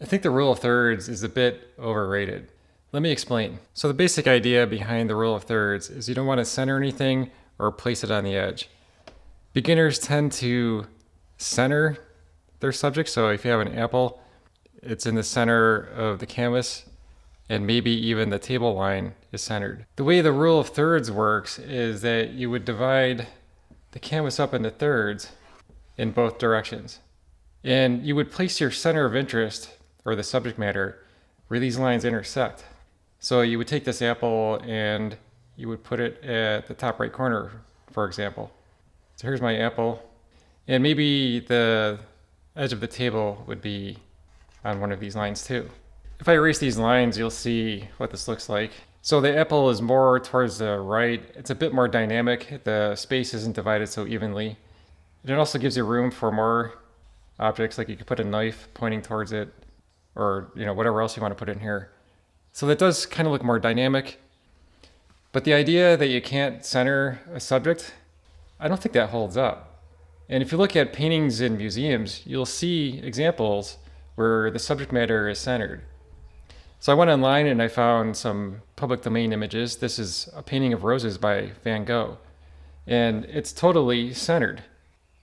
I think the rule of thirds is a bit overrated. Let me explain. So the basic idea behind the rule of thirds is you don't want to center anything or place it on the edge. Beginners tend to center their subject. So if you have an apple, it's in the center of the canvas, and maybe even the table line is centered. The way the rule of thirds works is that you would divide the canvas up into thirds in both directions. And you would place your center of interest, or the subject matter, where these lines intersect. So you would take this apple and you would put it at the top right corner, for example. So here's my apple. And maybe the edge of the table would be on one of these lines too. If I erase these lines, you'll see what this looks like. So the apple is more towards the right. It's a bit more dynamic. The space isn't divided so evenly. And it also gives you room for more objects, like you could put a knife pointing towards it, or whatever else you want to put in here. So that does kind of look more dynamic. But the idea that you can't center a subject, I don't think that holds up. And if you look at paintings in museums, you'll see examples where the subject matter is centered. So I went online and I found some public domain images. This is a painting of roses by Van Gogh, and it's totally centered.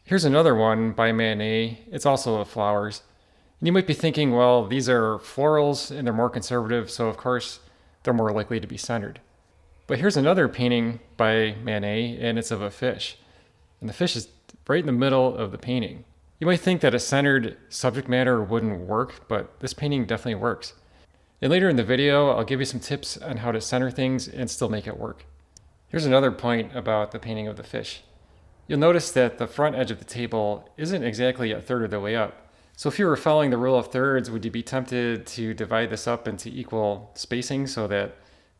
Here's another one by Manet. It's also of flowers. And you might be thinking, well, these are florals and they're more conservative, so of course they're more likely to be centered. But here's another painting by Manet, and it's of a fish. And the fish is right in the middle of the painting. You might think that a centered subject matter wouldn't work, but this painting definitely works. And later in the video, I'll give you some tips on how to center things and still make it work. Here's another point about the painting of the fish. You'll notice that the front edge of the table isn't exactly a third of the way up. So if you were following the rule of thirds, would you be tempted to divide this up into equal spacing so that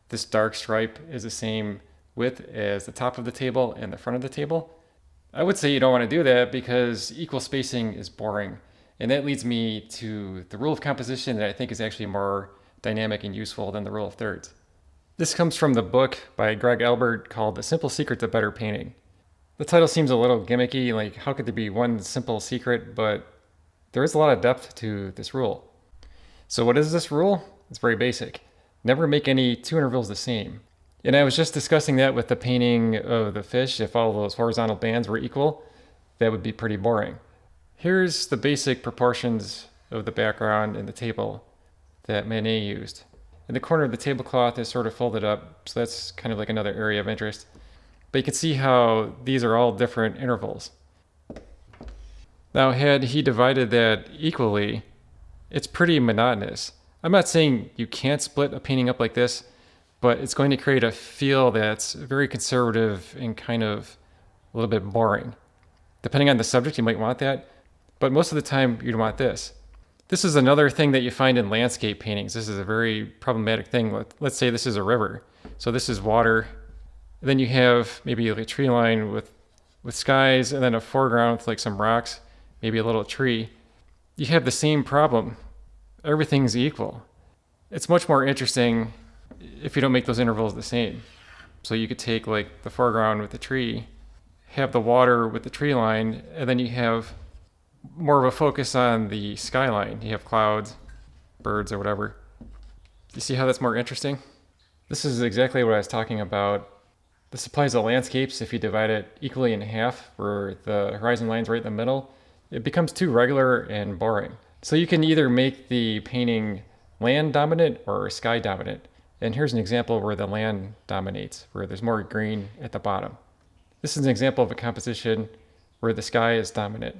this dark stripe is the same width as the top of the table and the front of the table? I would say you don't want to do that because equal spacing is boring. And that leads me to the rule of composition that I think is actually more dynamic and useful than the rule of thirds. This comes from the book by Greg Albert called The Simple Secret to Better Painting. The title seems a little gimmicky, like how could there be one simple secret, but there is a lot of depth to this rule. So what is this rule? It's very basic. Never make any two intervals the same. And I was just discussing that with the painting of the fish. If all those horizontal bands were equal, that would be pretty boring. Here's the basic proportions of the background and the table that Manet used. And the corner of the tablecloth is sort of folded up, so that's kind of like another area of interest. But you can see how these are all different intervals. Now, had he divided that equally, it's pretty monotonous. I'm not saying you can't split a painting up like this, but it's going to create a feel that's very conservative and kind of a little bit boring. Depending on the subject, you might want that, but most of the time you'd want this. This is another thing that you find in landscape paintings. This is a very problematic thing. Let's say this is a river. So this is water. Then you have maybe like a tree line with skies, and then a foreground with like some rocks, maybe a little tree. You have the same problem. Everything's equal. It's much more interesting if you don't make those intervals the same. So you could take like the foreground with the tree, have the water with the tree line, and then you have more of a focus on the skyline. You have clouds, birds, or whatever. You see how that's more interesting? This is exactly what I was talking about. This applies to landscapes. If you divide it equally in half, where the horizon line's right in the middle, it becomes too regular and boring. So you can either make the painting land dominant or sky dominant. And here's an example where the land dominates, where there's more green at the bottom. This is an example of a composition where the sky is dominant.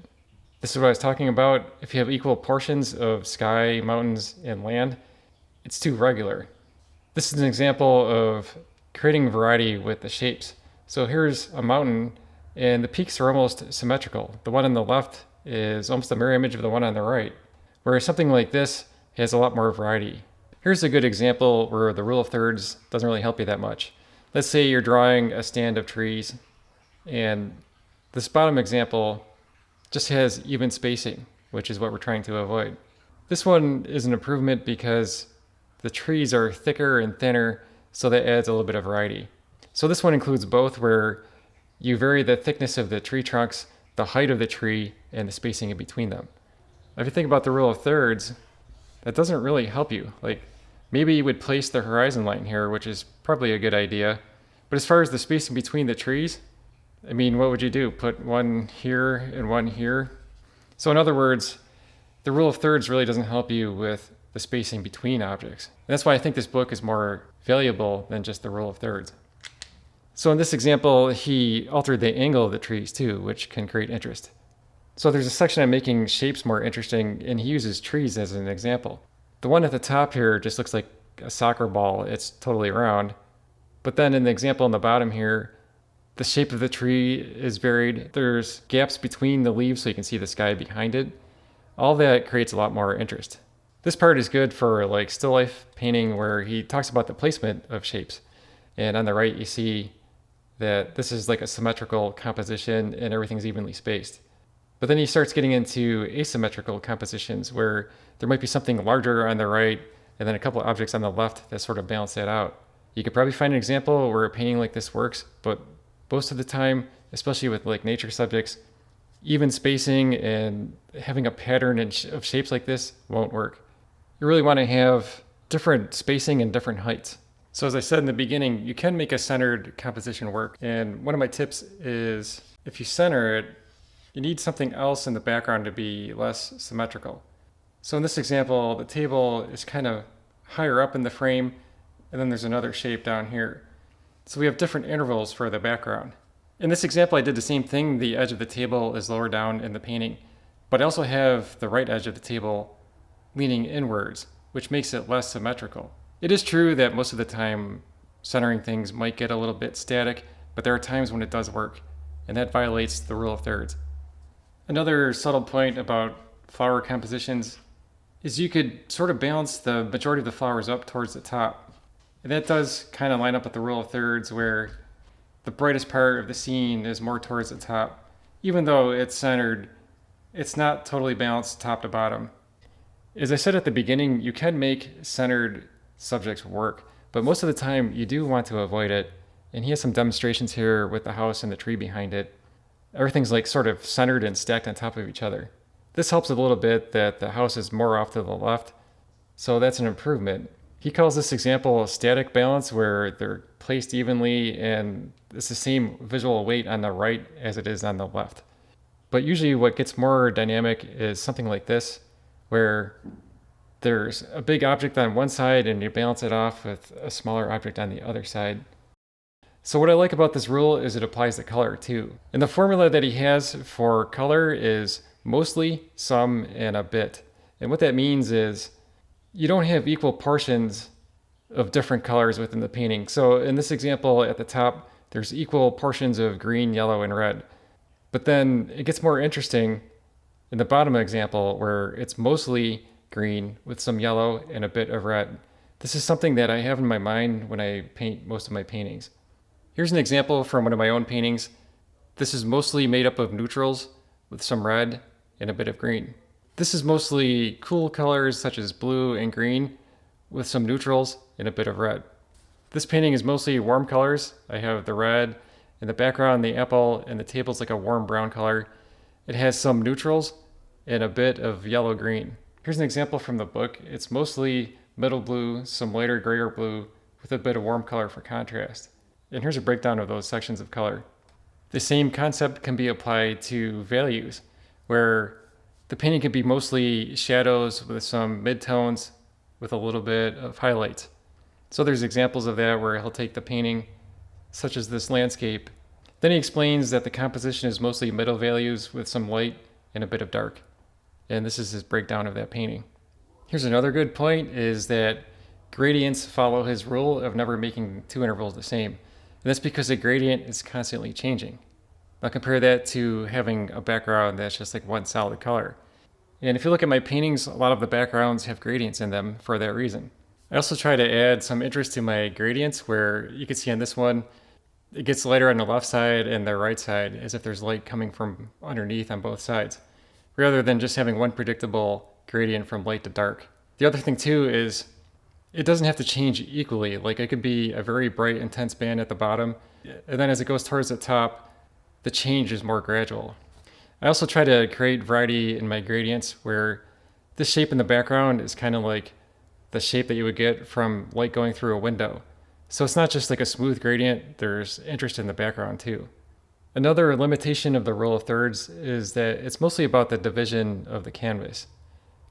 This is what I was talking about. If you have equal portions of sky, mountains, and land, it's too regular. This is an example of creating variety with the shapes. So here's a mountain, and the peaks are almost symmetrical. The one on the left is almost a mirror image of the one on the right, whereas something like this has a lot more variety. Here's a good example where the rule of thirds doesn't really help you that much. Let's say you're drawing a stand of trees, and this bottom example just has even spacing, which is what we're trying to avoid. This one is an improvement because the trees are thicker and thinner, so that adds a little bit of variety. So this one includes both, where you vary the thickness of the tree trunks, the height of the tree, and the spacing in between them. If you think about the rule of thirds, that doesn't really help you. Like maybe you would place the horizon line here, which is probably a good idea. But as far as the spacing between the trees, I mean, what would you do? Put one here and one here? So in other words, the rule of thirds really doesn't help you with the spacing between objects. And that's why I think this book is more valuable than just the rule of thirds. So in this example, he altered the angle of the trees too, which can create interest. So there's a section on making shapes more interesting, and he uses trees as an example. The one at the top here just looks like a soccer ball. It's totally round. But then in the example on the bottom here, the shape of the tree is varied. There's gaps between the leaves so you can see the sky behind it. All that creates a lot more interest. This part is good for like still life painting where he talks about the placement of shapes. And on the right, you see that this is like a symmetrical composition and everything's evenly spaced. But then he starts getting into asymmetrical compositions where there might be something larger on the right and then a couple of objects on the left that sort of balance that out. You could probably find an example where a painting like this works, but most of the time, especially with like nature subjects, even spacing and having a pattern of shapes like this won't work. You really want to have different spacing and different heights. So as I said in the beginning, you can make a centered composition work. And one of my tips is if you center it, you need something else in the background to be less symmetrical. So in this example, the table is kind of higher up in the frame, and then there's another shape down here. So we have different intervals for the background. In this example, I did the same thing. The edge of the table is lower down in the painting, but I also have the right edge of the table leaning inwards, which makes it less symmetrical. It is true that most of the time centering things might get a little bit static, but there are times when it does work, and that violates the rule of thirds. Another subtle point about flower compositions is you could sort of balance the majority of the flowers up towards the top. And that does kind of line up with the rule of thirds where the brightest part of the scene is more towards the top. Even though it's centered, it's not totally balanced top to bottom. As I said at the beginning, you can make centered subjects work, but most of the time you do want to avoid it. And he has some demonstrations here with the house and the tree behind it. Everything's like sort of centered and stacked on top of each other. This helps a little bit that the house is more off to the left, so that's an improvement. He calls this example a static balance where they're placed evenly and it's the same visual weight on the right as it is on the left. But usually what gets more dynamic is something like this, where there's a big object on one side and you balance it off with a smaller object on the other side. So what I like about this rule is it applies to color too. And the formula that he has for color is mostly, some, and a bit. And what that means is you don't have equal portions of different colors within the painting. So in this example at the top, there's equal portions of green, yellow, and red. But then it gets more interesting in the bottom example where it's mostly green with some yellow and a bit of red. This is something that I have in my mind when I paint most of my paintings. Here's an example from one of my own paintings. This is mostly made up of neutrals with some red and a bit of green. This is mostly cool colors such as blue and green with some neutrals and a bit of red. This painting is mostly warm colors. I have the red in the background, the apple, and the table's like a warm brown color. It has some neutrals and a bit of yellow-green. Here's an example from the book. It's mostly middle blue, some lighter grayer blue with a bit of warm color for contrast. And here's a breakdown of those sections of color. The same concept can be applied to values, where the painting can be mostly shadows with some midtones with a little bit of highlights. So there's examples of that where he'll take the painting, such as this landscape. Then he explains that the composition is mostly middle values with some light and a bit of dark. And this is his breakdown of that painting. Here's another good point is that gradients follow his rule of never making two intervals the same. And that's because a gradient is constantly changing. Now compare that to having a background that's just like one solid color. And if you look at my paintings, a lot of the backgrounds have gradients in them for that reason. I also try to add some interest to my gradients where you can see on this one, it gets lighter on the left side and the right side as if there's light coming from underneath on both sides, rather than just having one predictable gradient from light to dark. The other thing too is it doesn't have to change equally. Like it could be a very bright, intense band at the bottom, and then as it goes towards the top, the change is more gradual. I also try to create variety in my gradients where This shape in the background is kind of like the shape that you would get from light going through a window. So it's not just like a smooth gradient, there's interest in the background too. Another limitation of the rule of thirds is that it's mostly about the division of the canvas.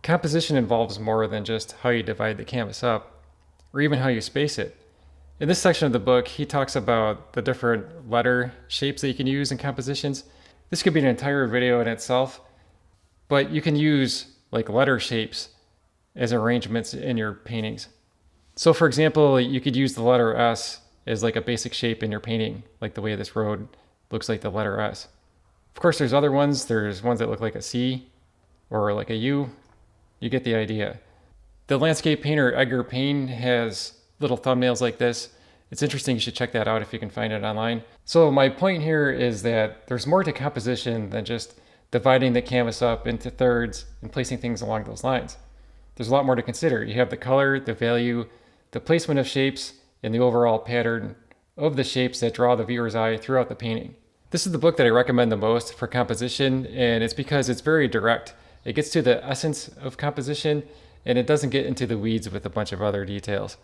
Composition involves more than just how you divide the canvas up, or even how you space it. In this section of the book, he talks about the different letter shapes that you can use in compositions. This could be an entire video in itself, but you can use like letter shapes as arrangements in your paintings. So for example, you could use the letter S as like a basic shape in your painting, like the way this road looks like the letter S. Of course, there's other ones. There's ones that look like a C or like a U. You get the idea. The landscape painter Edgar Payne has little thumbnails like this. It's interesting. You should check that out if you can find it online. So my point here is that there's more to composition than just dividing the canvas up into thirds and placing things along those lines. There's a lot more to consider. You have the color, the value, the placement of shapes, and the overall pattern of the shapes that draw the viewer's eye throughout the painting. This is the book that I recommend the most for composition, and it's because it's very direct. It gets to the essence of composition, and it doesn't get into the weeds with a bunch of other details.